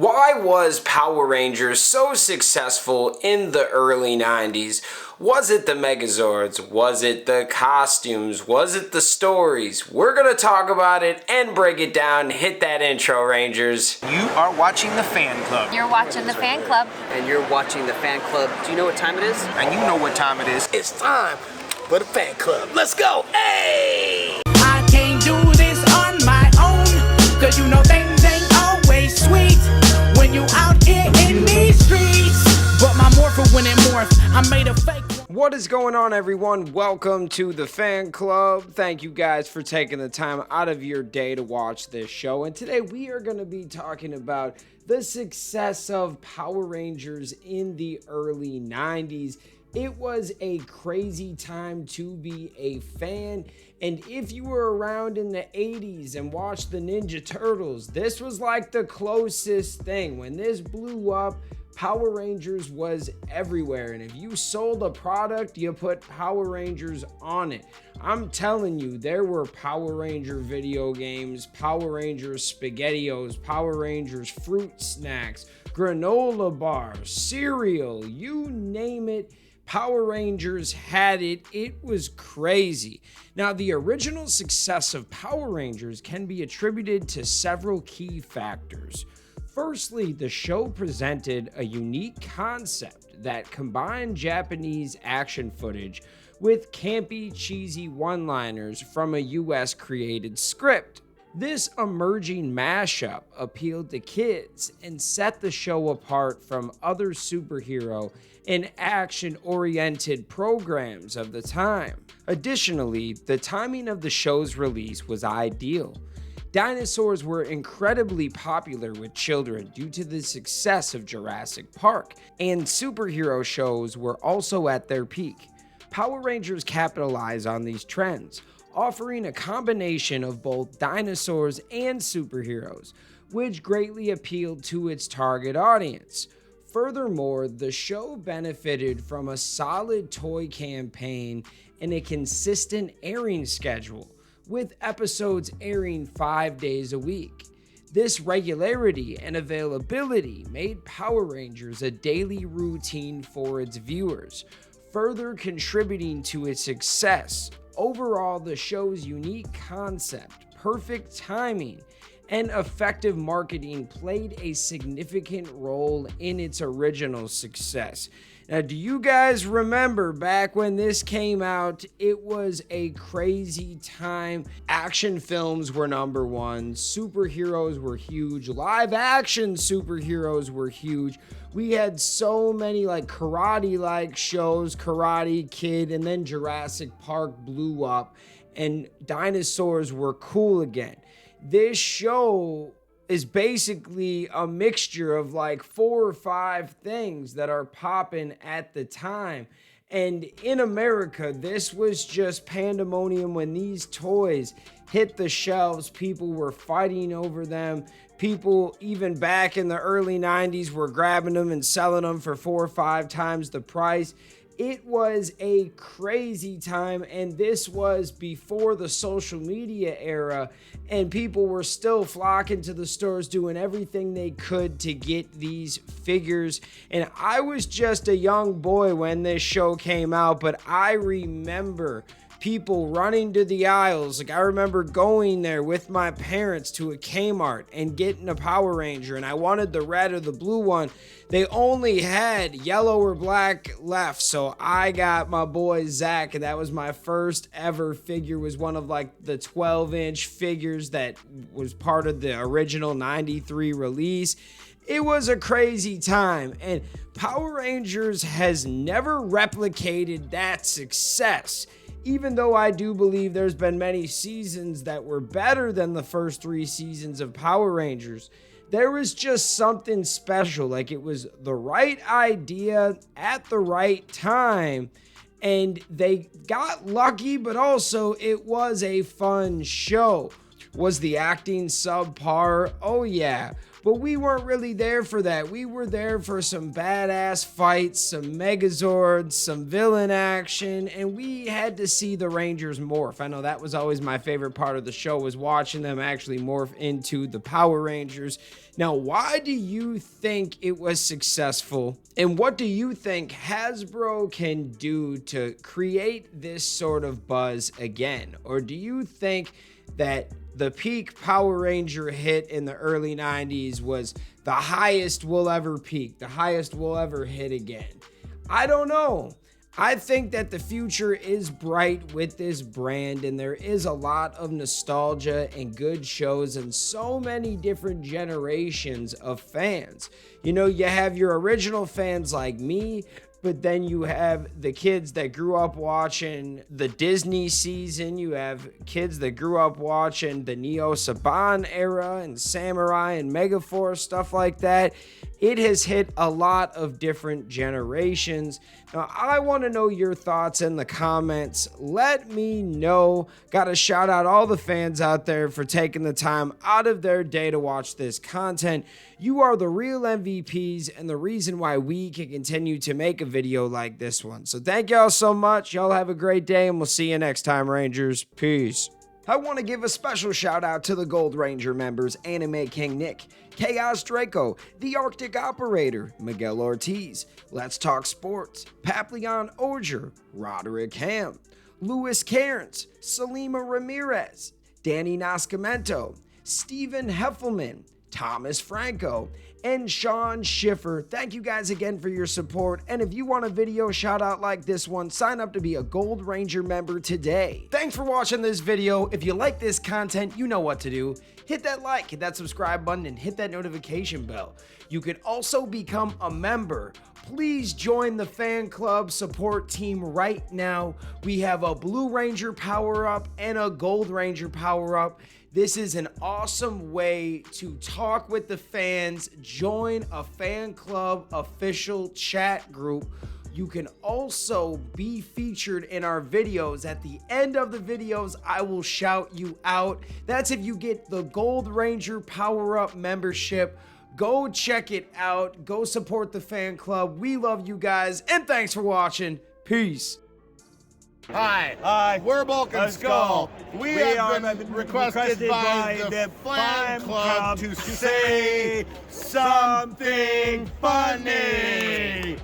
Why was Power Rangers so successful in the early 90s? Was it the Megazords? Was it the costumes? Was it the stories? We're going to talk about it and break it down. Hit that intro, Rangers. You are watching the Fan Club. You're watching the Fan Club. And you're watching the Fan Club. Do you know what time it is? And you know what time it is. It's time for the Fan Club. Let's go. Hey! I can't do this on my own, cause you know things ain't always sweet when you out here in these streets. But my morpher when it morphed, I made a fake. What is going on, everyone? Welcome to the Fan Club. Thank you guys for taking the time out of your day to watch this show. And today we are going to be talking about the success of Power Rangers in the early 90s. It was a crazy time to be a fan, and if you were around in the 80s and watched the Ninja Turtles, this was like the closest thing. When this blew up, Power Rangers was everywhere, and if you sold a product, you put Power Rangers on it. I'm telling you, there were Power Ranger video games, Power Rangers SpaghettiOs, Power Rangers fruit snacks, granola bars, cereal, you name it. Power Rangers had it. It was crazy. Now, the original success of Power Rangers can be attributed to several key factors. Firstly, the show presented a unique concept that combined Japanese action footage with campy, cheesy one-liners from a US created script. This emerging mashup appealed to kids and set the show apart from other superhero and action-oriented programs of the time. Additionally, the timing of the show's release was ideal. Dinosaurs were incredibly popular with children due to the success of Jurassic Park, and superhero shows were also at their peak. Power Rangers capitalized on these trends, offering a combination of both dinosaurs and superheroes, which greatly appealed to its target audience. Furthermore, the show benefited from a solid toy campaign and a consistent airing schedule, with episodes airing 5 days a week. This regularity and availability made Power Rangers a daily routine for its viewers, further contributing to its success. Overall, the show's unique concept, perfect timing, and effective marketing played a significant role in its original success. Now, do you guys remember back when this came out? It was a crazy time. Action films were number one. Superheroes were huge. Live action superheroes were huge. We had so many like karate-like shows, Karate Kid, and then Jurassic Park blew up, and dinosaurs were cool again. This show is basically a mixture of like 4 or 5 things that are popping at the time. And in America, this was just pandemonium when these toys hit the shelves. People were fighting over them. People, even back in the early 90s, were grabbing them and selling them for 4 or 5 times the price. It was a crazy time, and this was before the social media era, and people were still flocking to the stores doing everything they could to get these figures. And I was just a young boy when this show came out, but I remember people running to the aisles. Like, I remember going there with my parents to a Kmart and getting a Power Ranger, and I wanted the red or the blue one. They only had yellow or black left, so I got my boy Zach, and that was my first ever figure. Was one of like the 12-inch figures that was part of the original 93 release. It was a crazy time, and Power Rangers has never replicated that success. Even though I do believe there's been many seasons that were better than the first 3 seasons of Power Rangers, there was just something special. Like, it was the right idea at the right time, and they got lucky, but also it was a fun show. Was the acting subpar? Oh yeah. But we weren't really there for that. We were there for some badass fights, some Megazords, some villain action, and we had to see the Rangers morph. I know that was always my favorite part of the show, was watching them actually morph into the Power Rangers. Now, why do you think it was successful? And what do you think Hasbro can do to create this sort of buzz again? Or do you think that the peak Power Ranger hit in the early 90s was the highest we'll ever peak, the highest we'll ever hit again? I don't know. I think that the future is bright with this brand, and there is a lot of nostalgia and good shows and so many different generations of fans. You know, you have your original fans like me, but then you have the kids that grew up watching the Disney season. You have kids that grew up watching the Neo Saban era and Samurai and Megaforce, stuff like that. It has hit a lot of different generations. Now, I want to know your thoughts in the comments. Let me know. Got to shout out all the fans out there for taking the time out of their day to watch this content. You are the real MVPs and the reason why we can continue to make a video like this one. So thank y'all so much. Y'all have a great day, and we'll see you next time, Rangers. Peace. I want to give a special shout out to the Gold Ranger members: Anime King Nick, Chaos Draco, The Arctic Operator, Miguel Ortiz, Let's Talk Sports, Papillon Oger, Roderick Ham, Louis Cairns, Salima Ramirez, Danny Nascimento, Stephen Heffelman, Thomas Franco, and Sean Schiffer. Thank you guys again for your support, and if you want a video shout out like this one, sign up to be a Gold Ranger member today. Thanks for watching this video. If you like this content, you know what to do. Hit that like, hit that subscribe button, and hit that notification bell. You can also become a member. Please join the fan club support team right now. We have a Blue Ranger power-up and a Gold Ranger power-up. This is an awesome way to talk with the fans. Join a fan club official chat group. You can also be featured in our videos. At the end of the videos, I will shout you out. That's if you get the Gold Ranger Power-Up membership. Go check it out. Go support the fan club. We love you guys, and thanks for watching. Peace. Hi, we're Bulk and Skull. We have been requested by the fan club to say something funny.